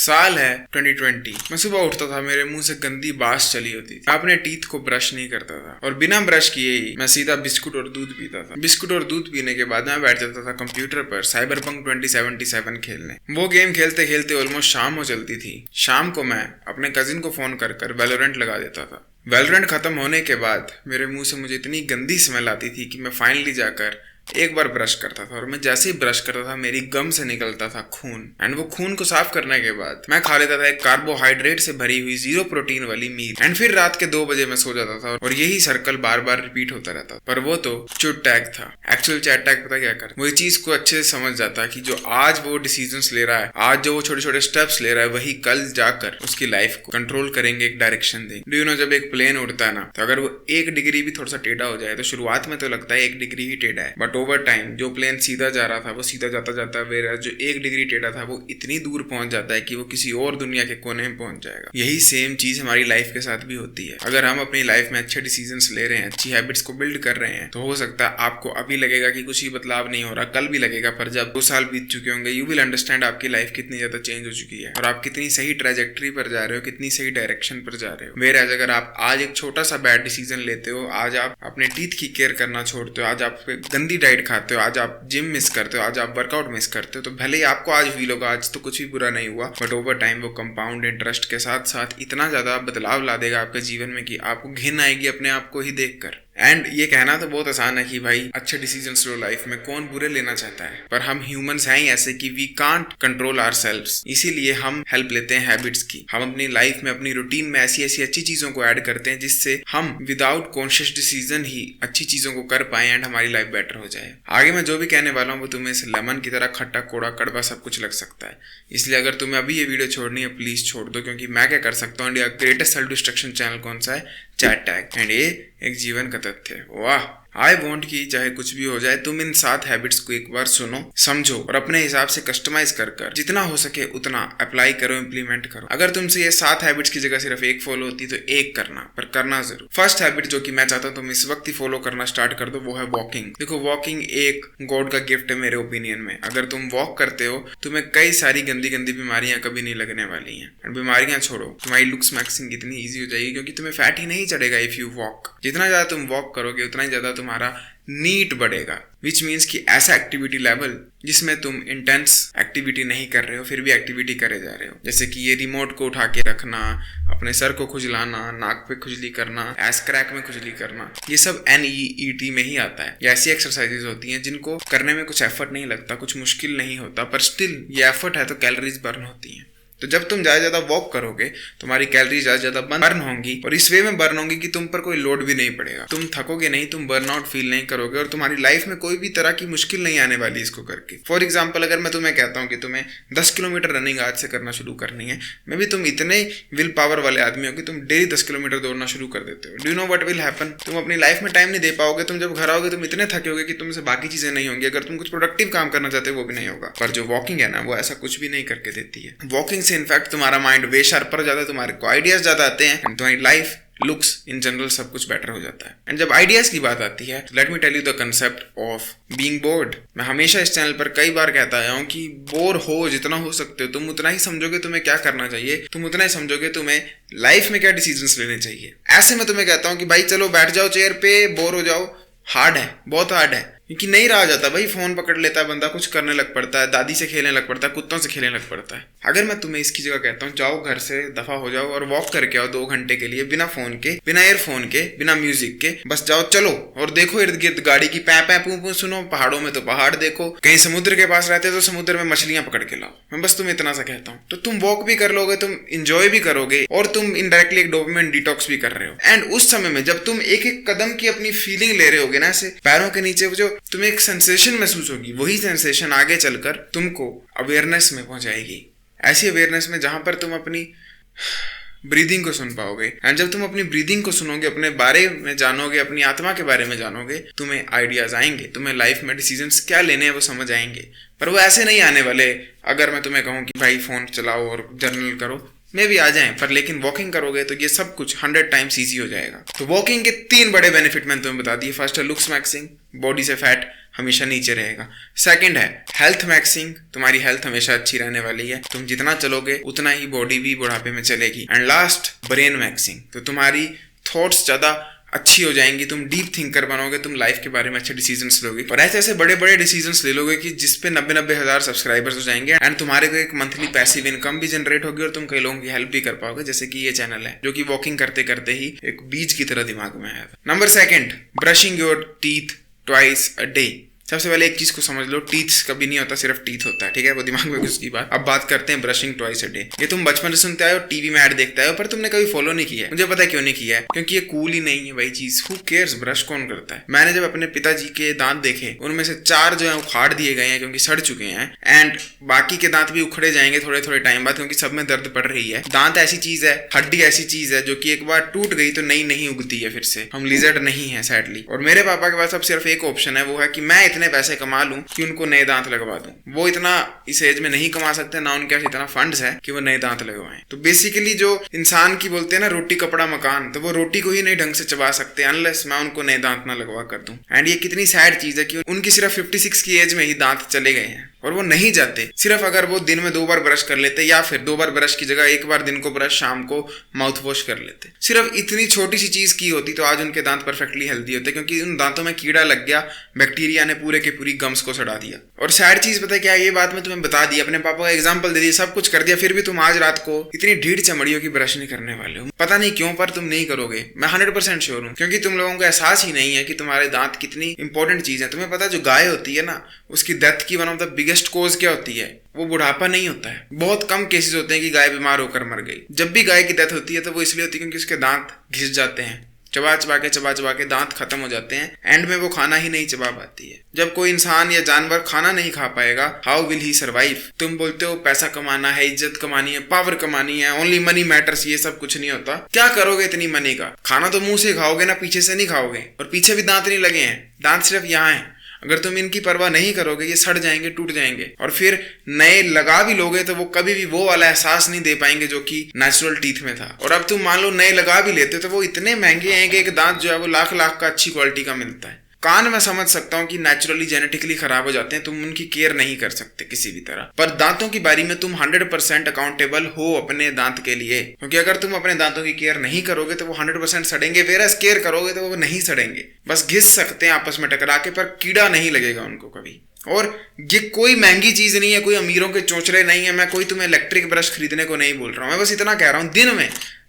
साल है 2020। मैं सुबह उठता था, मेरे मुंह से गंदी बास चली होती थी। मैं अपने टीथ को ब्रश नहीं करता था और बिना ब्रश किए ही मैं सीधा बिस्कुट और दूध पीता था। बिस्कुट और दूध पीने के बाद मैं बैठ जाता था कंप्यूटर पर साइबरपंक 2077 खेलने। वो गेम खेलते खेलते ऑलमोस्ट शाम हो चलती थी। शाम को मैं अपने कजिन को फोन कर वैलोरेंट लगा देता था। वैलोरेंट खत्म होने के बाद मेरे मुंह से मुझे इतनी गंदी स्मेल आती थी कि मैं फाइनली जाकर एक बार ब्रश करता था और मैं जैसे ही ब्रश करता था मेरी गम से निकलता था खून। एंड वो खून को साफ करने के बाद मैं खा लेता था एक कार्बोहाइड्रेट से भरी हुई 0 प्रोटीन वाली मील। एंड फिर रात के 2 बजे मैं सो जाता था और यही सर्कल बार बार रिपीट होता रहता। पर वो तो चुट टैग था। एक्चुअल चैट टैग पता क्या कर, वो इस चीज को अच्छे से समझ जाता कि जो आज वो डिसीजंस ले रहा है, आज जो वो छोटे छोटे स्टेप्स ले रहा है, वही कल जाकर उसकी लाइफ को कंट्रोल करेंगे, एक डायरेक्शन देंगे। डू यू नो, जब एक प्लेन उड़ता है ना, तो अगर वो 1 डिग्री भी थोड़ा सा टेढ़ा हो जाए तो शुरुआत में तो लगता है 1 डिग्री ही टेढ़ा है, बट ओवर टाइम जो प्लेन सीधा जा रहा था वो सीधा जाता जाता है, जो 1 डिग्री टेढ़ा था वो इतनी दूर पहुंच जाता है कि वो किसी और दुनिया के कोने में पहुंच जाएगा। यही सेम चीज हमारी लाइफ के साथ भी होती है। अगर हम अपनी लाइफ में अच्छे डिसीजंस ले रहे हैं, अच्छी हैबिट्स को बिल्ड कर रहे हैं, तो हो सकता है आपको अभी लगेगा कि कुछ ही बदलाव नहीं हो रहा, कल भी लगेगा, पर जब 2 साल बीत चुके होंगे यू विल अंडरस्टैंड आपकी लाइफ कितनी ज्यादा चेंज हो चुकी है और आप कितनी सही ट्रैजेक्टरी पर जा रहे हो, कितनी सही डायरेक्शन पर जा रहे हो। वेयर अगर आप आज एक छोटा सा बैड डिसीजन लेते हो, आज आप अपने टीथ की केयर करना छोड़ते हो, आज आप गंदी डाइट खाते हो, आज आप जिम मिस करते हो, आज आप वर्कआउट मिस करते हो, तो भले ही आपको आज फील होगा आज तो कुछ भी बुरा नहीं हुआ, बट ओवर टाइम वो कंपाउंड इंटरेस्ट के साथ साथ इतना ज्यादा बदलाव ला देगा आपके जीवन में कि आपको घिन आएगी अपने आप को ही देखकर। एंड ये कहना तो बहुत आसान है कि भाई अच्छे डिसीजंस लो लाइफ में, कौन बुरे लेना चाहता है, पर हम ह्यूमंस हैं ही ऐसे कि वी कांट कंट्रोल आवरसेल्व्स। इसीलिए हम हेल्प लेते हैं हैबिट्स की। हम अपनी लाइफ में, अपनी रूटीन में ऐसी ऐसी अच्छी चीजों को ऐड करते हैं जिससे हम विदाउट कॉन्शियस डिसीजन ही अच्छी चीजों को कर पाए एंड हमारी लाइफ बेटर हो जाए। आगे मैं जो भी कहने वाला हूँ वो तुम्हें इस लेमन की तरह खट्टा, कौड़ा, कड़वा सब कुछ लग सकता है। इसलिए अगर तुम्हें अभी ये वीडियो छोड़नी है प्लीज छोड़ दो, क्योंकि मैं क्या कर सकता हूँ। India greatest self destruction channel कौन सा है? Chat tag. एंड ये एक जीवन का तथ्य है। वाह, आई वॉन्ट कि चाहे कुछ भी हो जाए तुम इन 7 हैबिट्स को एक बार सुनो, समझो और अपने हिसाब से कस्टमाइज कर जितना हो सके उतना अप्लाई करो, इम्प्लीमेंट करो। अगर तुमसे ये 7 हैबिट्स की जगह सिर्फ 1 फॉलो होती तो 1 करना, पर करना जरूर। फर्स्ट हैबिट जो कि मैं चाहता हूँ तुम इस वक्त ही फॉलो करना स्टार्ट कर दो, वो है वॉकिंग। देखो, वॉकिंग एक गॉड का गिफ्ट है मेरे ओपिनियन में। अगर तुम वॉक करते हो तुम्हें कई सारी गंदी गंदी बीमारियां कभी नहीं लगने वाली हैं। और बीमारियां छोड़ो, तुम्हारी लुक्स मैक्सिंग इतनी ईजी हो जाएगी क्योंकि तुम्हें फैट ही नहीं चढ़ेगा इफ यू वॉक। जितना ज्यादा तुम वॉक करोगे उतना ही ज्यादा तुम्हारा नीट बढ़ेगा, विच मीन्स कि ऐसा एक्टिविटी लेवल जिसमें तुम इंटेंस एक्टिविटी नहीं कर रहे हो फिर भी एक्टिविटी करे जा रहे हो, जैसे कि ये रिमोट को उठा के रखना, अपने सर को खुजलाना, नाक पे खुजली करना, एस क्रैक में खुजली करना, ये सब NEET में ही आता है। ये ऐसी एक्सरसाइजेज होती हैं जिनको करने में कुछ एफर्ट नहीं लगता, कुछ मुश्किल नहीं होता, पर स्टिल ये एफर्ट है तो कैलोरीज बर्न होती हैं। तो जब तुम ज्यादा वॉक करोगे तुम्हारी कैलोरी ज्यादा बर्न होंगी और इस वे में बर्न होंगी कि तुम पर कोई लोड भी नहीं पड़ेगा, तुम थकोगे नहीं, तुम बर्नआउट फील नहीं करोगे और तुम्हारी लाइफ में कोई भी तरह की मुश्किल नहीं आने वाली इसको करके। फॉर एग्जाम्पल, अगर मैं तुम्हें कहता हूँ कि तुम्हें 10 किलोमीटर रनिंग आज से करना शुरू करनी है, मे भी तुम इतने विल पावर वाले आदमी हो कि तुम डेली 10 किलोमीटर दौड़ना शुरू कर देते हो। Do you know what will happen? तुम अपनी लाइफ में टाइम नहीं दे पाओगे। तुम जब घर आओगे तुम इतने थके होगे कि तुमसे बाकी चीजें नहीं होंगी। अगर तुम कुछ प्रोडक्टिव काम करना चाहते हो वो भी नहीं होगा। पर जो वॉकिंग है ना, वो ऐसा कुछ भी नहीं करके देती है। वॉकिंग से इनफैक्ट तुम्हारा माइंड वे शार्पर हो जाता है, तुम्हारे को आइडियाज ज्यादा आते हैं एंड तुम्हारी लाइफ लुक्स इन जनरल सब कुछ बेटर हो जाता है। एंड जब आइडियाज की बात आती है तो let me tell you the concept of being bored. मैं हमेशा इस चैनल पर कई बार कहता आया हूँ कि बोर हो जितना हो सकते हो, तुम उतना ही समझोगे तुम्हें क्या करना चाहिए, तुम उतना ही समझोगे तुम्हें लाइफ में क्या डिसीजंस लेने चाहिए। ऐसे मैं तुम्हें कहता हूँ कि भाई चलो बैठ जाओ चेयर पे, बोर हो जाओ, हार्ड है, बहुत हार्ड है, क्योंकि नहीं रहा जाता भाई। फोन पकड़ लेता है बंदा, कुछ करने लग पड़ता है, दादी से खेलने लग पड़ता है, कुत्तों से खेलने लग पड़ता है। अगर मैं तुम्हें इसकी जगह कहता हूँ जाओ घर से दफा हो जाओ और वॉक करके आओ 2 घंटे के लिए, बिना फोन के, बिना ईयरफोन के, बिना म्यूजिक के, बस जाओ, चलो और देखो इर्द गिर्द गाड़ी की पै पै पू पू सुनो, पहाड़ों में तो पहाड़ देखो, कहीं समुद्र के पास रहते तो समुद्र में मछलियां पकड़ के लाओ। मैं बस तुम्हें इतना सा कहता हूँ। तो तुम वॉक भी कर लोगे, तुम इंजॉय भी करोगे और तुम इनडायरेक्टली एक डोपामाइन डिटॉक्स भी कर रहे हो। एंड उस समय में जब तुम एक एक कदम की अपनी फीलिंग ले रहे होगे ना, ऐसे पैरों के नीचे जो तुम्हें एक सेंसेशन महसूस होगी, वही सेंसेशन आगे चलकर तुमको अवेयरनेस में पहुंचाएगी। ऐसी अवेयरनेस में जहां पर तुम अपनी ब्रीदिंग को सुन पाओगे। एंड जब तुम अपनी ब्रीदिंग को सुनोगे, अपने बारे में जानोगे, अपनी आत्मा के बारे में जानोगे, तुम्हें आइडियाज आएंगे, तुम्हें लाइफ में डिसीजंस क्या लेने हैं वो समझ आएंगे। पर वो ऐसे नहीं आने वाले अगर मैं तुम्हें कहूँ कि भाई फोन चलाओ और जर्नल करो। में भी आ जाएं, पर लेकिन वॉकिंग करोगे तो ये सब कुछ 100 टाइम्स ईजी हो जाएगा। तो वॉकिंग के 3 बड़े बेनिफिट मैंने तुम्हें बता दिए। फर्स्ट है लुक्स मैक्सिंग, बॉडी से फैट हमेशा नीचे रहेगा। सेकंड है हेल्थ मैक्सिंग, तुम्हारी हेल्थ हमेशा अच्छी रहने वाली है, तुम जितना चलोगे उतना ही बॉडी भी बुढ़ापे में चलेगी। एंड लास्ट ब्रेन मैक्सिंग, तो तुम्हारी थॉट्स ज्यादा अच्छी हो जाएंगी, तुम डीप थिंकर बनोगे, तुम लाइफ के बारे में अच्छे डिसीजंस लोगे और ऐसे ऐसे बड़े बड़े डिसीजंस ले लोगे कि जिसपे 90-90 हज़ार सब्सक्राइबर्स हो जाएंगे एंड तुम्हारे को एक मंथली पैसिव इनकम भी जनरेट होगी और तुम कई लोगों की हेल्प भी कर पाओगे, जैसे कि ये चैनल है जो कि वॉकिंग करते करते ही एक बीज की तरह दिमाग में है। Number 2, brushing your teeth twice a day. सबसे पहले एक चीज को समझ लो, टीथ कभी नहीं होता, सिर्फ टीथ होता है, ठीक है, वो दिमाग में उसकी बात। अब बात करते हैं ब्रशिंग ट्वाइस अ डे। ये तुम बचपन से सुनते आए हो, टीवी में ऐड देखते आए हो, पर तुमने कभी फॉलो नहीं किया है। मुझे पता है क्यों नहीं किया है, क्योंकि ये कूल ही नहीं है भाई चीज। हु केयर्स, ब्रश कौन करता है। मैंने जब अपने पिताजी के दांत देखे, उनमें से 4 जो है उखाड़ दिए गए हैं क्योंकि सड़ चुके हैं, एंड बाकी के दांत भी उखड़े जाएंगे थोड़े थोड़े टाइम बाद क्योंकि सब में दर्द पड़ रही है। दांत ऐसी चीज है, हड्डी ऐसी चीज है जो कि एक बार टूट गई तो नई नहीं उगती है फिर से। हम लिजर्ड नहीं है सैडली। और मेरे पापा के पास अब सिर्फ एक ऑप्शन है, वो है कि मैं इतने पैसे कमा लूं कि उनको नए दांत लगवा दूं। वो इतना इस एज में नहीं कमा सकते, ना उनके पास इतना फंड्स है कि वो नए दांत लगवाएं। तो बेसिकली जो इंसान की बोलते हैं ना रोटी कपड़ा मकान, तो वो रोटी को ही नहीं ढंग से चबा सकते अनलेस मैं उनको नए दांत ना लगवा कर दूं। एंड ये कितनी सैड चीज है कि उनकी सिर्फ 56 की एज में ही दांत चले गए हैं और वो नहीं जाते। सिर्फ अगर वो दिन में 2 बार ब्रश कर लेते या फिर 2 बार ब्रश की जगह 1 बार दिन को ब्रश, शाम को माउथ वॉश कर लेते, सिर्फ इतनी छोटी सी चीज की होती तो आज उनके दांत परफेक्टली हेल्दी होते, क्योंकि उन दांतों में कीड़ा लग गया, बैक्टीरिया ने पूरे के पूरी गम्स को सड़ा दिया। और सैड चीज पता है क्या, ये बात मैं तुम्हें बता दी, अपने पापा का एग्जाम्पल दे दिया, सब कुछ कर दिया, फिर भी तुम आज रात को इतनी ढीठ चमड़ी हो कि ब्रश नहीं करने वाले हो। पता नहीं क्यों, पर तुम नहीं करोगे, मैं 100% श्योर हूँ, क्योंकि तुम लोगों को एहसास ही नहीं है कि तुम्हारे दांत कितनी इंपॉर्टेंट चीज है। तुम्हें पता है जो गाय होती है ना, उसकी डेथ की वन ऑफ द बिगेस्ट कोज क्या होती है, वो बुढ़ापा नहीं होता है। बहुत कम केसेस होते हैं कि गाय बीमार होकर मर गई। जब भी गाय की डेथ होती है तो वो इसलिए होती है क्योंकि उसके दांत घिस जाते हैं, चबा चबा के दांत खत्म हो जाते हैं, एंड में वो खाना ही नहीं चबा पाती है। जब कोई इंसान या जानवर खाना नहीं खा पाएगा, हाउ विल ही सर्वाइव। तुम बोलते हो पैसा कमाना है, इज्जत कमानी है, पावर कमानी है, ओनली मनी मैटर्स, ये सब कुछ नहीं होता। क्या करोगे इतनी मनी का? खाना तो मुंह से खाओगे ना, पीछे से नहीं खाओगे, और पीछे भी दांत नहीं लगे हैं, दांत सिर्फ यहाँ है। अगर तुम इनकी परवाह नहीं करोगे, ये सड़ जाएंगे, टूट जाएंगे, और फिर नए लगा भी लोगे तो वो कभी भी वो वाला एहसास नहीं दे पाएंगे जो कि नेचुरल टीथ में था। और अब तुम मान लो नए लगा भी लेते तो वो इतने महंगे हैं कि एक दांत जो है वो लाख का अच्छी क्वालिटी का मिलता है। कान मैं समझ सकता हूँ कि नेचुरली जेनेटिकली खराब हो जाते हैं, तुम उनकी केयर नहीं कर सकते किसी भी तरह, पर दांतों की बारी में तुम 100% अकाउंटेबल हो अपने दांत के लिए, क्योंकि अगर तुम अपने दांतों की केयर नहीं करोगे तो वो 100% सड़ेंगे, वेरस केयर करोगे तो वो नहीं सड़ेंगे, बस घिस सकते हैं आपस में टकरा के, पर कीड़ा नहीं लगेगा उनको कभी। और ये कोई महंगी चीज नहीं है, कोई अमीरों के चोंचले नहीं है, मैं कोई तुम्हें इलेक्ट्रिक ब्रश खरीदने को नहीं बोल रहा हूँ, मैं बस इतना कह रहा हूँ दिन में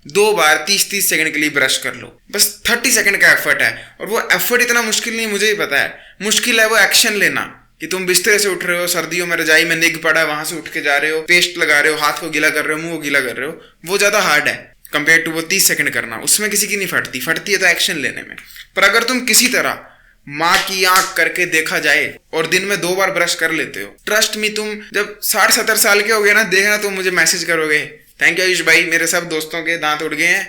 2 बार 30-30 सेकंड के लिए ब्रश कर लो, बस 30 सेकंड का एफर्ट है। और वो एफर्ट इतना मुश्किल नहीं, मुझे ही पता है, मुश्किल है वो एक्शन लेना, कि तुम बिस्तर से उठ रहे हो, सर्दियों में रजाई में निग पड़ा है, वहां से उठ के जा रहे हो, पेस्ट लगा रहे हो, हाथ को गीला कर रहे हो, मुंह को गीला कर रहे हो, वो ज्यादा हार्ड है कंपेयर टू वो 30 सेकंड करना। उसमें किसी की नहीं फटती है तो एक्शन लेने में। पर अगर तुम किसी तरह माँ की आंख करके देखा जाए और दिन में 2 बार ब्रश कर लेते हो, ट्रस्ट मी, तुम जब 60-70 साल के हो गए ना, देखना तुम मुझे मैसेज करोगे, थैंक यू आयुष भाई, मेरे सब दोस्तों के दांत उड़ गए हैं,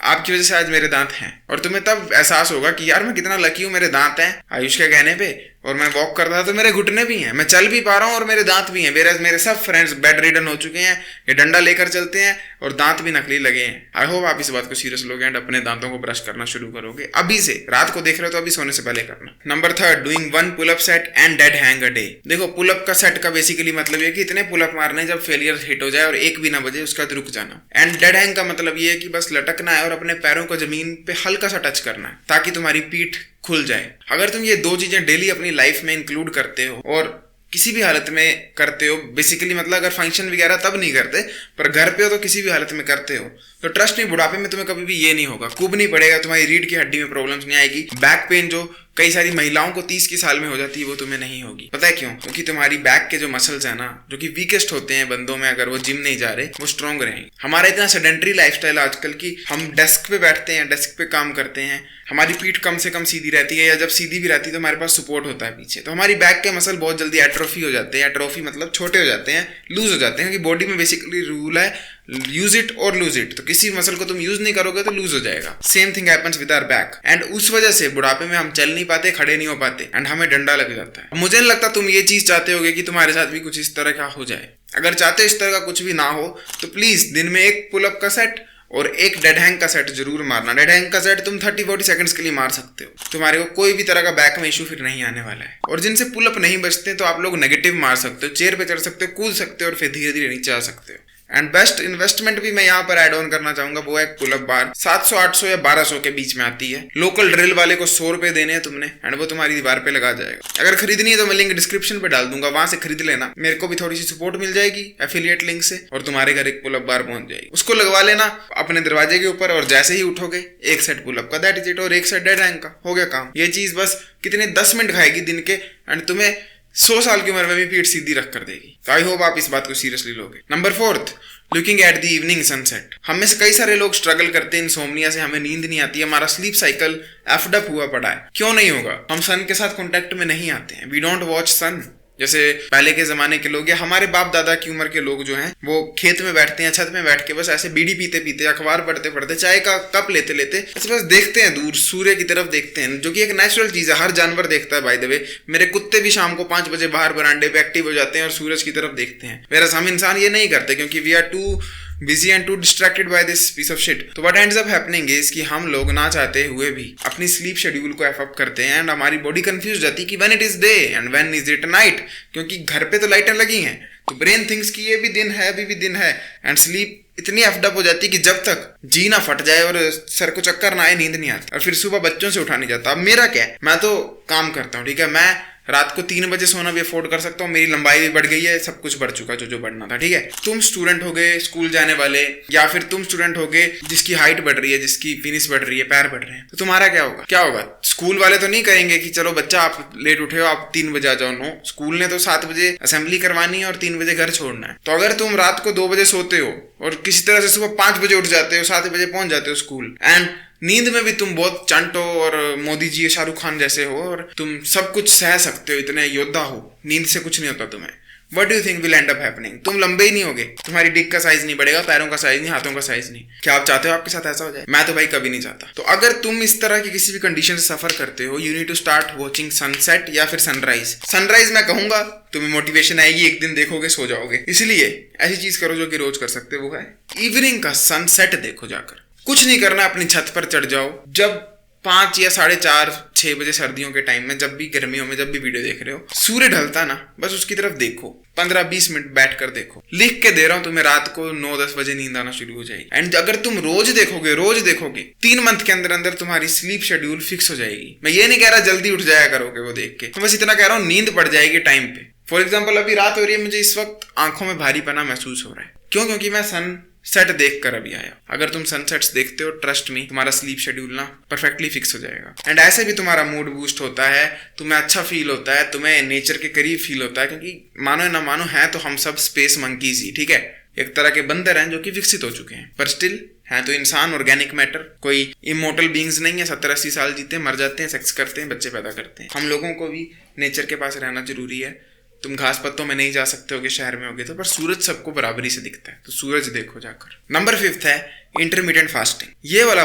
आपकी वजह से आज मेरे दांत हैं। और तुम्हें तब एहसास होगा कि यार मैं कितना लकी हूँ, मेरे दांत हैं आयुष के कहने पे, और मैं वॉक कर रहा था तो मेरे घुटने भी हैं, मैं चल भी पा रहा हूँ और मेरे दांत भी हैं। मेरे सब फ्रेंड्स बेड रिडन हो चुके हैं, ये डंडा लेकर चलते हैं और दांत भी नकली लगे हैं। आई होप आप इस बात को सीरियस लोगे एंड अपने दांतों को ब्रश करना शुरू करोगे अभी से। रात को देख रहे हो तो अभी सोने से पहले करना। Number 3, doing 1 pull up set and dead hang a day. देखो पुलअप का सेट का बेसिकली मतलब ये कि इतने पुलअप मारने जब फेलियर हिट हो जाए और एक भी ना बजे, उसका बाद रुक जाना। एंड डेड हैंग का मतलब ये है कि बस लटकना है और अपने पैरों को जमीन पे हल्का सा टच करना है ताकि तुम्हारी पीठ खुल जाए। अगर तुम ये 2 चीजें डेली अपनी लाइफ में इंक्लूड करते हो और किसी भी हालत में करते हो, बेसिकली मतलब अगर फंक्शन वगैरह तब नहीं करते, पर घर पे हो तो किसी भी हालत में करते हो, तो ट्रस्ट नहीं, बुढ़ापे में तुम्हें कभी भी ये नहीं होगा, कुब नहीं पड़ेगा, तुम्हारी रीढ़ की हड्डी में प्रॉब्लम्स नहीं आएगी, बैक पेन जो कई सारी महिलाओं को 30 की साल में हो जाती है वो तुम्हें नहीं होगी। पता है क्यों? क्योंकि तुम्हारी बैक के जो मसल्स है ना, जो कि वीकेस्ट होते हैं बंदों में, अगर वो जिम नहीं जा रहे, वो स्ट्रॉन्ग रहेंगे। हमारा इतना सेडेंटरी लाइफस्टाइल आजकल की, हम डेस्क पे बैठते हैं, डेस्क पे काम करते हैं, हमारी पीठ कम से कम सीधी रहती है, या जब सीधी भी रहती है तो हमारे पास सपोर्ट होता है पीछे, तो हमारी बैक के मसल बहुत जल्दी एट्रोफी हो जाते हैं। एट्रोफी मतलब छोटे हो जाते हैं, लूज हो जाते हैं, क्योंकि बॉडी में बेसिकली रूल है यूज इट और लूज इट, तो किसी मसल को तुम यूज नहीं करोगे तो लूज हो जाएगा। Same thing happens with our back, and उस वजह से बुढ़ापे में हम चल नहीं पाते, खड़े नहीं हो पाते, एंड हमें डंडा लग जाता है। मुझे नहीं लगता तुम ये चीज चाहते होगे कि तुम्हारे साथ भी कुछ इस तरह का हो जाए। अगर चाहते हो इस तरह का कुछ भी ना हो तो प्लीज दिन में एक पुलअप का सेट और एक डेड हैंग का सेट जरूर मारना। डेड हैंग का सेट तुम 30-40 सेकंड्स के लिए मार सकते हो, तुम्हारे को कोई भी तरह का बैक में इशू फिर नहीं आने वाला है। और जिनसे पुलअप नहीं बचते तो आप लोग नेगेटिव मार सकते हो, चेयर पे चढ़ सकते हो, कूद सकते हो और फिर धीरे धीरे नीचे आ सकते हो। एंड बेस्ट इन्वेस्टमेंट भी मैं यहाँ पर ऐड ऑन करना चाहूंगा, वो है पुलअप बार। 700, 800 या 1200 के बीच में आती है। लोकल ड्रिल वाले को 100 रुपए देने हैं तुमने एंड वो तुम्हारी दीवार पे लगा जाएगा। अगर खरीदनी है तो मैं लिंक डिस्क्रिप्शन पे डाल दूंगा, वहां से खरीद लेना, मेरे को भी थोड़ी सी सपोर्ट मिल जाएगी एफिलिएट लिंक से और तुम्हारे घर एक पुलअप बार पहुंच जाएगी। उसको लगवा लेना अपने दरवाजे के ऊपर और जैसे ही उठोगे एक सेट पुलअप का, दैट इज इट, और एक सेट डेड हैंग का, हो गया काम। ये चीज बस कितने 10 मिनट खाएगी दिन के एंड तुम्हें 100 साल की उम्र में भी पीठ सीधी रख कर देगी। तो आई होप आप इस बात को सीरियसली लोगे। Number 4, looking at the evening sunset. हम में से कई सारे लोग स्ट्रगल करते हैं इंसोम्निया से, हमें नींद नहीं आती है, हमारा स्लीप साइकिल एफ्ड अप हुआ पड़ा है। क्यों नहीं होगा? हम सन के साथ कॉन्टेक्ट में नहीं आते हैं, वी डोंट वॉच सन। जैसे पहले के जमाने के लोग या हमारे बाप दादा की उम्र के लोग जो हैं वो खेत में बैठते हैं, छत में बैठ के बस ऐसे बीड़ी पीते पीते, अखबार पढ़ते पढ़ते, चाय का कप लेते लेते ऐसे बस देखते हैं, दूर सूर्य की तरफ देखते हैं, जो कि एक नेचुरल चीज है, हर जानवर देखता है बाय द वे। मेरे कुत्ते भी शाम को 5 बजे बाहर बरांडे पे एक्टिव हो जाते हैं और सूरज की तरफ देखते हैं, वेरस हम इंसान ये नहीं करते क्योंकि we are too busy and too distracted by this piece of shit. तो what ends up happening is कि हम लोग ना चाहते हुए भी अपनी स्लीप शेड्यूल को एफ अप करते हैं एंड हमारी बॉडी कंफ्यूज जाती है कि when it is day and when is it night, क्योंकि घर पे तो लाइटें लगी हैं तो ब्रेन थिंक्स कि ये भी दिन है, अभी भी दिन है, एंड स्लीप इतनी एफ्ड अप हो जाती है कि जब तक जी ना फट जाए और सर को चक्कर ना आए नींद नहीं आती और फिर सुबह बच्चों से उठा नहीं जाता। अब मेरा क्या है, मैं तो काम करता हूँ, ठीक है, मैं रात को 3 बजे सोना भी अफोर्ड कर सकता हूँ, मेरी लंबाई भी बढ़ गई है, सब कुछ बढ़ चुका जो बढ़ना था, ठीक है। तुम स्टूडेंट हो गए स्कूल जाने वाले, या फिर तुम स्टूडेंट हो गए जिसकी हाइट बढ़ रही है, जिसकी पेनिस बढ़ रही है, पैर बढ़ रहे हैं, तो तुम्हारा क्या होगा? क्या होगा? स्कूल वाले तो नहीं कहेंगे कि चलो बच्चा आप लेट उठे हो, आप 3 बजे आ जाओ। नो, स्कूल ने तो 7 बजे असेंबली करवानी है और 3 बजे घर छोड़ना है। तो अगर तुम रात को 2 बजे सोते हो और किसी तरह से सुबह 5 बजे उठ जाते हो, 7 बजे पहुंच जाते हो स्कूल, एंड नींद में भी तुम बहुत चंट हो और मोदी जी शाहरुख खान जैसे हो और तुम सब कुछ सह सकते हो, इतने योद्धा हो, नींद से कुछ नहीं होता तुम्हें, what do you think will and up happening? तुम लंबे ही नहीं होगे, तुम्हारी डिक का साइज नहीं बढ़ेगा, पैरों का साइज नहीं, हाथों का साइज नहीं। क्या आप चाहते हो आपके साथ ऐसा हो जाए? मैं तो भाई कभी नहीं चाहता। तो अगर तुम इस तरह की किसी भी कंडीशन से सफर करते हो, you need to start watching sunset या फिर सनराइज। सनराइज मैं कहूंगा तुम्हें मोटिवेशन आएगी, एक दिन देखोगे सो जाओगे। इसलिए ऐसी चीज करो जो कि रोज कर सकते हो, वो है इवनिंग का सनसेट देखो जाकर। कुछ नहीं करना, अपनी छत पर चढ़ जाओ, जब 5 या 4:30, 6 बजे सर्दियों के टाइम में, जब भी गर्मियों में, जब भी वीडियो देख रहे हो, सूर्य ढलता ना, बस उसकी तरफ देखो, 15-20 मिनट बैठ कर देखो। लिख के दे रहा हूं तुम्हें, रात को 9-10 बजे नींद आना शुरू हो जाएगी। एंड अगर तुम रोज देखोगे 3 मंथ के अंदर अंदर तुम्हारी स्लीप शेड्यूल फिक्स हो जाएगी। मैं ये नहीं कह रहा जल्दी उठ जाया करोगे वो देख के, मैं बस इतना कह रहा हूँ नींद पड़ जाएगी टाइम पे। फॉर एग्जाम्पल अभी रात हो रही है, मुझे इस वक्त आंखों में भारीपना महसूस हो रहा है। क्यों? क्योंकि मैं सनसेट देख कर अभी आया। अगर तुम सनसेट्स देखते हो, ट्रस्ट मी, तुम्हारा स्लीप शेड्यूल ना परफेक्टली फिक्स हो जाएगा। एंड ऐसे भी तुम्हारा मूड बूस्ट होता है, तुम्हें अच्छा फील होता है, तुम्हें नेचर के करीब फील होता है, क्योंकि मानो ना मानो है तो हम सब स्पेस मंकीज ही, ठीक है, एक तरह के बंदर हैं जो कि विकसित हो चुके हैं, पर स्टिल हैं तो इंसान, ऑर्गेनिक मैटर, कोई इमोर्टल बींग्स नहीं है। 70-80 साल जीते हैं, मर जाते हैं, सेक्स करते हैं, बच्चे पैदा करते हैं। हम लोगों को भी नेचर के पास रहना जरूरी है। तुम घास पत्तों में नहीं जा सकते होगे शहर में होगे तो, पर सूरज सबको बराबरी से दिखता है, तो सूरज देखो जाकर। नंबर 5 है इंटरमीडिएट फास्टिंग। ये वाला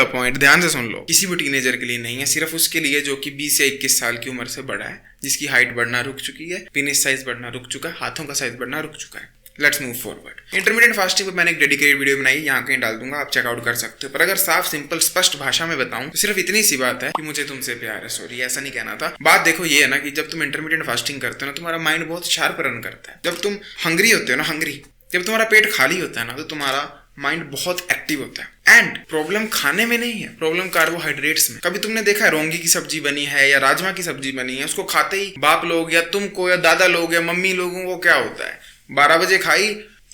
पॉइंट ध्यान से सुन लो, किसी भी टीनेजर के लिए नहीं है, सिर्फ उसके लिए जो कि 20 या 21 साल की उम्र से बड़ा है, जिसकी हाइट बढ़ना रुक चुकी है, पेनिस साइज बढ़ना रुक चुका है, हाथों का साइज बढ़ना रुक चुका है। Let's move forward. Intermediate fasting पे मैंने एक डेडिकेटेड वीडियो बनाई, यहाँ कहीं डाल दूंगा, आप चेकआउट कर सकते हो। पर अगर साफ, सिंपल, स्पष्ट भाषा में बताऊं तो सिर्फ इतनी सी बात है कि मुझे तुमसे प्यार है। सॉरी, ऐसा नहीं कहना था। बात देखो ये है ना कि जब तुम इंटरमीडिएट फास्टिंग करते हो ना, तुम्हारा माइंड बहुत शार्प रन करता है। जब तुम हंग्री होते हो ना, जब तुम्हारा पेट खाली होता है ना, तो तुम्हारा माइंड बहुत एक्टिव होता है। एंड प्रॉब्लम खाने में नहीं है, प्रॉब्लम कार्बोहाइड्रेट्स में। कभी तुमने देखा है रोंगी की सब्जी बनी है या राजमा की सब्जी बनी है, उसको खाते ही बाप लोग या तुमको या दादा लोग या मम्मी लोगों को क्या होता है, 12 बजे खाई,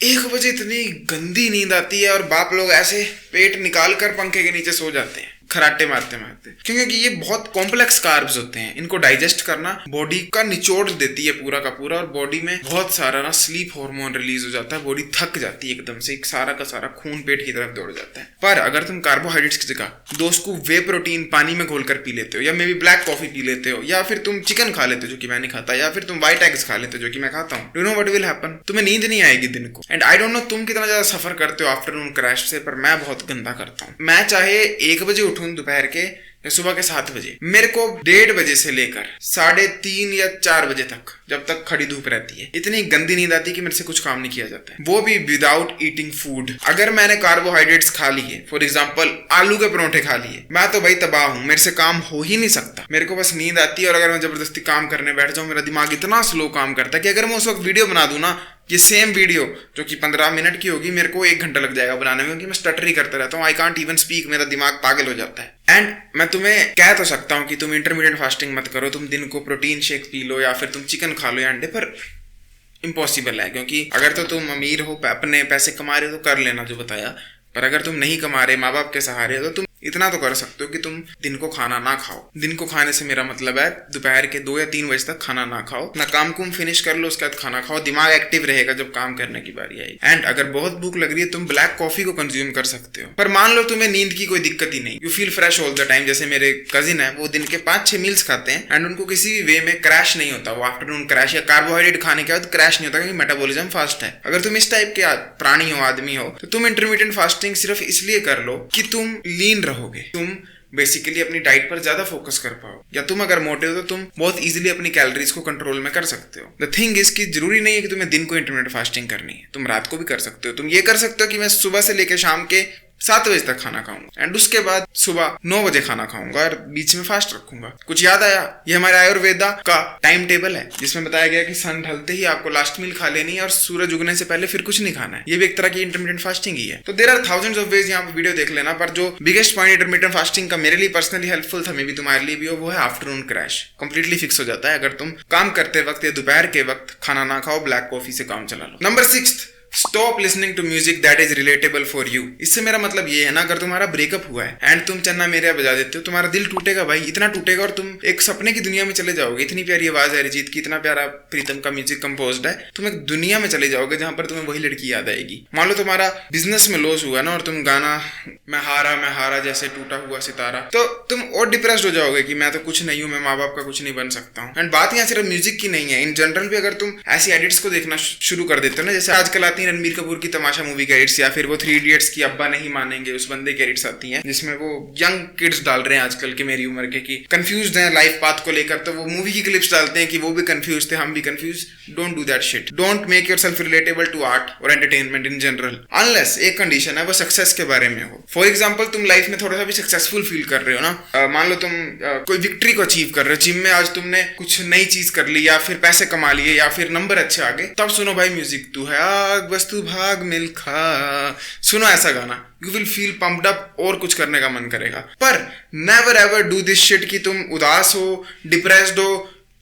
1 बजे इतनी गंदी नींद आती है और बाप लोग ऐसे पेट निकाल कर पंखे के नीचे सो जाते हैं खराटे मारते मारते, क्योंकि ये बहुत कॉम्प्लेक्स कार्ब्स होते हैं। इनको डाइजेस्ट करना बॉडी का निचोड़ देती है पूरा का पूरा, और बॉडी में बहुत सारा ना स्लीप हार्मोन रिलीज हो जाता है, बॉडी थक जाती है एकदम से, सारा का सारा खून पेट की तरफ दौड़ जाता है। पर अगर तुम कार्बोहाइड्रेट्स की जगह 2 स्कूप वे प्रोटीन पानी में घोलकर पी लेते हो, या may be black coffee P लेते हो, या फिर तुम चिकन खा लेते हो जो कि मैं नहीं खाता, या फिर तुम व्हाइट एग्स खा लेते हो जो कि मैं खाता हूँ, do know what will happen? तुम्हें नींद नहीं आएगी दिन को। एंड आई डोंट नो तुम कितना ज्यादा सफर करते हो आफ्टरनून क्रैश से, पर मैं बहुत गंदा करता हूँ। मैं चाहे 1 बजे उठूं दोपहर के या सुबह के 7 बजे। मेरे को 1:30 बजे से लेकर 3:30 या 4 बजे तक, जब तक खड़ी धूप रहती है, इतनी गंदी नींद आती है कि मेरे से कुछ काम नहीं किया जाता है, वो भी विदाउट ईटिंग फूड। अगर मैंने कार्बोहाइड्रेट्स खा लिए, फॉर एग्जाम्पल आलू के परोठे खा लिए, मैं तो भाई तबाह हूँ, मेरे से काम हो ही नहीं सकता। मेरे को बस नींद आती है, और अगर मैं जबरदस्ती काम करने बैठ जाऊँ, मेरा दिमाग इतना स्लो काम करता है कि अगर मैं उस वक्त वीडियो बना दूं ना, ये सेम वीडियो जो कि 15 मिनट की होगी, मेरे को 1 घंटा लग जाएगा बनाने में, क्योंकि मैं स्टटर ही करता रहता हूँ। आई कांट इवन स्पीक, मेरा दिमाग पागल हो जाता है। एंड मैं तुम्हें कह तो सकता हूँ कि तुम इंटरमीडिएट फास्टिंग मत करो, तुम दिन को प्रोटीन शेक पी लो या फिर तुम चिकन खा लो या अंडे, पर इम्पॉसिबल है। क्योंकि अगर तो तुम अमीर हो, अपने पैसे कमा रहे हो, तो कर लेना जो बताया, पर अगर तुम नहीं कमा रहे, माँ बाप के सहारे हो, तो तुम इतना तो कर सकते हो कि तुम दिन को खाना ना खाओ। दिन को खाने से मेरा मतलब है दोपहर के 2 या 3 बजे तक खाना ना खाओ, ना काम कुम फिनिश कर लो, उसके बाद खाना खाओ, दिमाग एक्टिव रहेगा जब काम करने की बारी आई। एंड अगर बहुत भूख लग रही है, तुम ब्लैक कॉफी को कंज्यूम कर सकते हो, पर मान लो तुम्हें नींद की कोई दिक्कत ही नहीं, you feel fresh all the time. जैसे मेरे कजिन है, वो दिन के 5-6 मील्स खाते हैं एंड उनको किसी भी वे में क्रैश नहीं होता, वो आफ्टरनून क्रैश या कार्बोहाइड्रेट खाने के बाद क्रैश नहीं होता, क्योंकि मेटाबॉलिज्म फास्ट है। अगर तुम इस टाइप के प्राणी हो, आदमी हो, तो तुम इंटरमीडिएट फास्टिंग सिर्फ इसलिए कर लो कि तुम लीन रहोगे, तुम बेसिकली अपनी डाइट पर ज्यादा फोकस कर पाओ, या तुम अगर मोटे हो तो तुम बहुत इजीली अपनी कैलोरीज को कंट्रोल में कर सकते हो। द थिंग इज कि जरूरी नहीं है कि तुम्हें दिन को इंटरमीडिएट फास्टिंग करनी है, तुम रात को भी कर सकते हो। तुम ये कर सकते हो कि मैं सुबह से लेकर शाम के 7 बजे तक खाना खाऊंगा एंड उसके बाद सुबह 9 बजे खाना खाऊंगा और बीच में फास्ट रखूंगा। कुछ याद आया? ये हमारे आयुर्वेदा का टाइम टेबल है, जिसमें बताया गया कि सन ढलते ही आपको लास्ट मील खा लेनी है और सूरज उगने से पहले फिर कुछ नहीं खाना है। ये भी एक तरह की इंटरमीडिएट फास्टिंग ही है। तो there are thousands of ways, यहाँ पे वीडियो देख लेना, पर जो बिगेस्ट पॉइंट इंटरमीडिएट फास्टिंग का मेरे लिए पर्सनली हेल्पफुल था, मे बी तुम्हारे लिए भी हो, वो है आफ्टरनून क्रैश। कंप्लीटली फिक्स हो जाता है अगर तुम काम करते वक्त या दोपहर के वक्त खाना ना खाओ, ब्लैक कॉफी से काम चला लो। Number 6, stop listening to music that is relatable for you. इससे मेरा मतलब ये है ना, अगर तुम्हारा ब्रेकअप हुआ है एंड तुम चन्ना मेरे बजा देते हो, तुम्हारा दिल टूटेगा भाई, इतना टूटेगा, और तुम एक सपने की दुनिया में चले जाओगे। इतनी प्यारी आवाज है अरिजीत की, इतना प्यारा प्रीतम का म्यूजिक कंपोज्ड है, तुम एक दुनिया में चले जाओगे जहां पर तुम्हें वही लड़की याद आएगी। मान लो तुम्हारा बिजनेस में लॉस हुआ ना, और तुम गाना मैं हारा जैसे टूटा हुआ सितारा, तो तुम और डिप्रेस्ड हो जाओगे कि मैं तो कुछ नहीं हूँ, मैं माँ बाप का कुछ नहीं बन सकता हूँ। एंड बात यहाँ सिर्फ म्यूजिक की नहीं है, इन जनरल भी अगर तुम ऐसी एडिट्स को देखना शुरू कर देते हो ना, जैसे आजकल आती है रणबीर कपूर की तमाशा मूवी के एडिट्स, या फिर वो 3 इडियट्स की अब्बा नहीं मानेंगे उस बंदे के एडिट्स आती हैं, जिसमें वो यंग किड्स डाल रहे हैं आजकल के मेरी उम्र के, कि कंफ्यूज्ड हैं लाइफ पाथ को लेकर, तो वो मूवी की क्लिप्स डालते हैं कि वो भी कंफ्यूज थे, हम भी confuse. Don't do that shit, don't make yourself relatable to art और एंटरटेनमेंट इन जनरल, अनलेस एक कंडीशन है, वो सक्सेस के बारे में हो। फॉर एग्जाम्पल, तुम लाइफ में थोड़ा सा भी सक्सेसफुल फील कर रहे हो ना, मान लो तुम कोई विक्ट्री को अचीव कर रहे हो, जिम में आज तुमने कुछ नई चीज कर ली, या फिर पैसे कमा लिए, या फिर नंबर अच्छे आ गए, तब सुनो भाई म्यूजिक। तू है आग बस तू भाग मिल्खा, सुनो ऐसा गाना, you will feel pumped up और कुछ करने का मन करेगा। पर never ever do this shit कि तुम उदास हो, डिप्रेस्ड हो,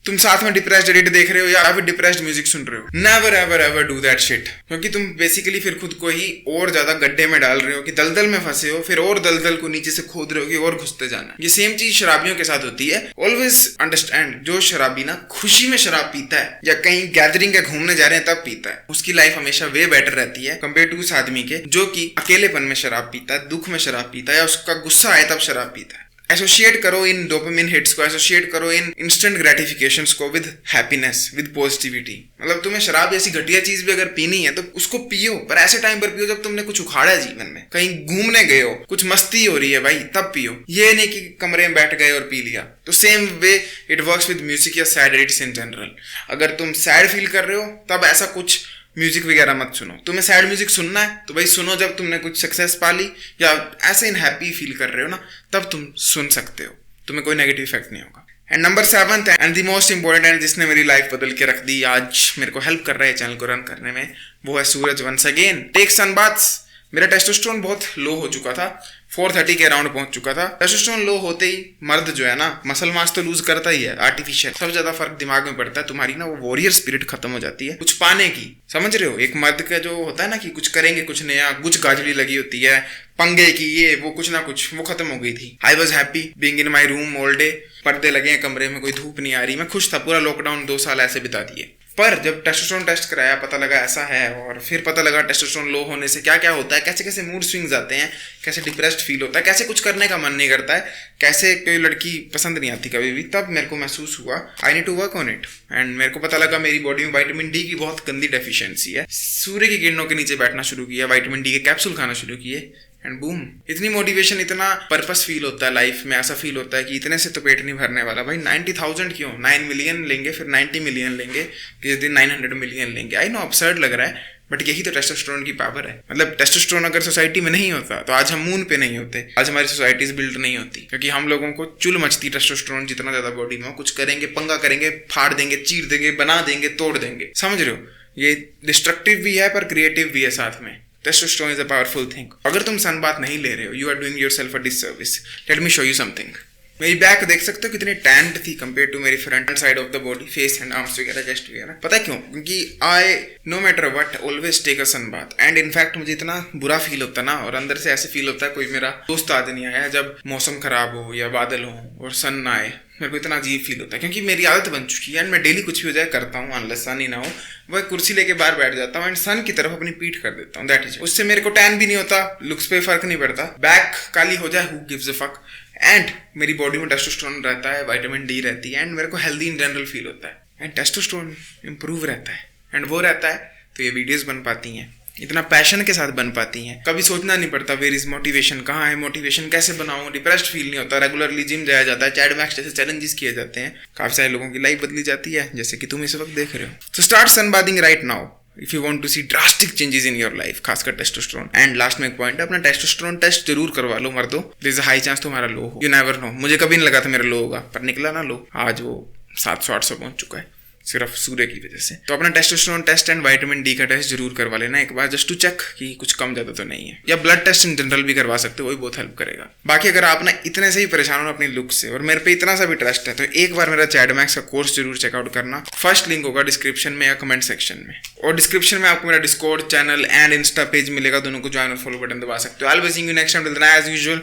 तुम साथ में डिप्रेस्ड एडिट देख रहे हो या फिर डिप्रेस्ड म्यूजिक सुन रहे हो। Never ever ever do that shit, क्योंकि तुम बेसिकली फिर खुद को ही और ज्यादा गड्ढे में डाल रहे हो, कि दलदल में फंसे हो, फिर और दलदल को नीचे से खोद रहे हो कि और घुसते जाना। ये सेम चीज शराबियों के साथ होती है। ऑलवेज अंडरस्टैंड, जो शराबी ना खुशी में शराब पीता है या कहीं गैदरिंग के घूमने जा रहे हैं तब पीता है, उसकी लाइफ हमेशा वे बेटर रहती है कंपेयर टू उस आदमी के जो कि अकेलेपन में शराब पीता है, दुख में शराब पीता है, या उसका गुस्सा आए तब शराब पीता है। एसोसिएट करो इन डोपामिन हिट्स को, एसोसिएट करो इन इंस्टेंट ग्रेटिफिकेशंस को विद हैप्पीनेस, विद पॉजिटिविटी। मतलब तुम्हें शराब जैसी घटिया चीज भी अगर पीनी है तो उसको पियो, पर ऐसे टाइम पर पियो जब तुमने कुछ उखाड़ा है जीवन में, कहीं घूमने गए हो, कुछ मस्ती हो रही है भाई, तब पियो। ये नहीं कि कमरे में बैठ गए और पी लिया। तो same way it works with music या सैड एडिट्स इन जनरल। अगर तुम सैड फील कर रहे हो तब ऐसा कुछ म्यूजिक वगैरह मत सुनो। तुम्हें सैड म्यूजिक सुनना है तो भाई सुनो जब तुमने कुछ सक्सेस पा ली या ऐसे इन हैप्पी फील कर रहे हो ना, तब तुम सुन सकते हो, तुम्हें कोई नेगेटिव इफेक्ट नहीं होगा। And number 7 and the most important and जिसने मेरी लाइफ बदल के रख दी, आज मेरे को हेल्प कर रहा है चैनल को रन करने में, वो है सूरज वंस अगेन। टेक सन बाथ्स। मेरा टेस्टोस्टेरोन बहुत लो हो चुका था, 430 के अराउंड पहुंच चुका था। टेस्टोस्टेरोन लो होते ही मर्द जो है ना मसल मास तो लूज करता ही है, आर्टिफिशियल। सबसे ज्यादा फर्क दिमाग में पड़ता है, तुम्हारी ना वो वॉरियर स्पिरिट खत्म हो जाती है कुछ पाने की, समझ रहे हो। एक मर्द का जो होता है ना कि कुछ करेंगे, कुछ नया, कुछ गाजली लगी होती है, पंगे की ये वो कुछ ना कुछ, वो खत्म हो गई थी। I was happy being in my room all day. पर्दे लगे हैं कमरे में, कोई धूप नहीं आ रही, मैं खुश था। पूरा लॉकडाउन 2 साल ऐसे बिता दिए। पर जब टेस्टोस्टेरोन टेस्ट कराया पता लगा ऐसा है, और फिर पता लगा टेस्टोस्टेरोन लो होने से क्या क्या होता है, कैसे कैसे मूड स्विंग्स आते हैं, कैसे डिप्रेस्ड फील होता है, कैसे कुछ करने का मन नहीं करता है, कैसे कोई लड़की पसंद नहीं आती कभी भी। तब मेरे को महसूस हुआ I need to work on it. And मेरे को पता लगा मेरी बॉडी में विटामिन डी की बहुत गंदी डेफिशिएंसी है। सूर्य की किरणों के नीचे बैठना शुरू किया, विटामिन डी के कैप्सूल खाना शुरू किए, एंड बूम, इतनी मोटिवेशन, इतना पर्पस फील होता है लाइफ में। ऐसा फील होता है कि इतने से तो पेट नहीं भरने वाला भाई। 90,000 क्यों, 9 मिलियन लेंगे, फिर 90 मिलियन लेंगे, किसी दिन 900 मिलियन लेंगे। आई नो अबसर्ड लग रहा है, बट यही तो टेस्टोस्टेरोन की पावर है। मतलब टेस्टोस्टेरोन अगर सोसाइटी में नहीं होता तो आज हम मून पे नहीं होते, आज हमारी सोसाइटीज बिल्ड नहीं होती, क्योंकि हम लोगों को चुल मचती टेस्टोस्टेरोन जितना ज्यादा बॉडी में हो। कुछ करेंगे, पंगा करेंगे, फाड़ देंगे, चीर देंगे, बना देंगे, तोड़ देंगे। समझ रहे हो, ये डिस्ट्रक्टिव भी है पर क्रिएटिव भी है साथ में। Testosterone is a powerful thing. अगर तुम सनबाथ नहीं ले रहे हो, you are doing yourself a disservice. Let me show you something. मेरी बैक देख सकते हो कितनी टैंड थी कंपेयर टू मेरी front side of the body, face and arms वगैरह, चेस्ट वगैरह। पता है क्यों? क्योंकि I no matter what always take a sun bath. And in fact मुझे इतना बुरा फील होता ना, और अंदर से ऐसे फील होता है कोई मेरा दोस्त आज नहीं आया, जब मौसम खराब हो या बादल हो और सन ना आए, मेरे को इतना अजीब फील होता है। क्योंकि मेरी आदत बन चुकी है एंड मैं डेली कुछ भी हो जाए करता हूँ, अनलेस सन ही ना हो, वह कुर्सी लेके बाहर बैठ जाता हूँ एंड सन की तरफ अपनी पीठ कर देता हूँ। दैट इज, उससे मेरे को टैन भी नहीं होता, लुक्स पे फर्क नहीं पड़ता, बैक काली हो जाए, who gives a fuck. And मेरी बॉडी में टेस्टोस्टेरोन रहता है, विटामिन डी रहती है, एंड मेरे को हेल्दी इन जनरल फील होता है। एंड टेस्टोस्टेरोन इंप्रूव रहता है, एंड वो रहता है तो ये वीडियोस बन पाती हैं, इतना पैशन के साथ बन पाती हैं। कभी सोचना नहीं पड़ता वेयर इज मोटिवेशन, कहाँ है मोटिवेशन, कैसे बनाऊं, डिप्रेस्ड फील नहीं होता। रेगुलरली जिम जाया जाता है, चैड मैक्स जैसे चैलेंजेस किए जाते हैं, काफी सारे लोगों की लाइफ बदली जाती है, जैसे कि तुम इस वक्त देख रहे हो। So start sunbathing right now if you want to see drastic changes in your life, खासकर टेस्टोस्टेरोन। एंड लास्ट में एक पॉइंट है, अपना टेस्टोस्टेरोन टेस्ट जरूर करवा लो मर्दो। There is a high chance तुम्हारा लो हो, यू नेवर नो। मुझे कभी नहीं लगा था मेरा लो होगा, पर निकला ना लो। आज वो 700-800 पहुंच चुका है सिर्फ सूर्य की वजह से। तो अपना testosterone test and vitamin D का टेस्ट जरूर करवा लेना एक बार, जस्ट टू चेक कि कुछ कम ज्यादा तो नहीं है। या ब्लड टेस्ट इन जनरल भी करवा सकते हो, वही बहुत हेल्प करेगा। बाकी अगर आप ना इतने से ही परेशान हो अपनी लुक से और मेरे पे इतना सा भी ट्रस्ट है, तो एक बार मेरा चैड मैक्स का कोर्स जरूर चेकआउट करना। फर्स्ट लिंक होगा डिस्क्रिप्शन में या कमेंट सेक्शन में, और डिस्क्रिप्शन में आपको मेरा Discord channel and Insta page मिलेगा, दोनों को ज्वाइन और फॉलो बटन दबा सकते हो। I will see you next time, till then as usual,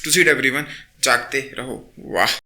to see it everyone, जागते रहो। वाह।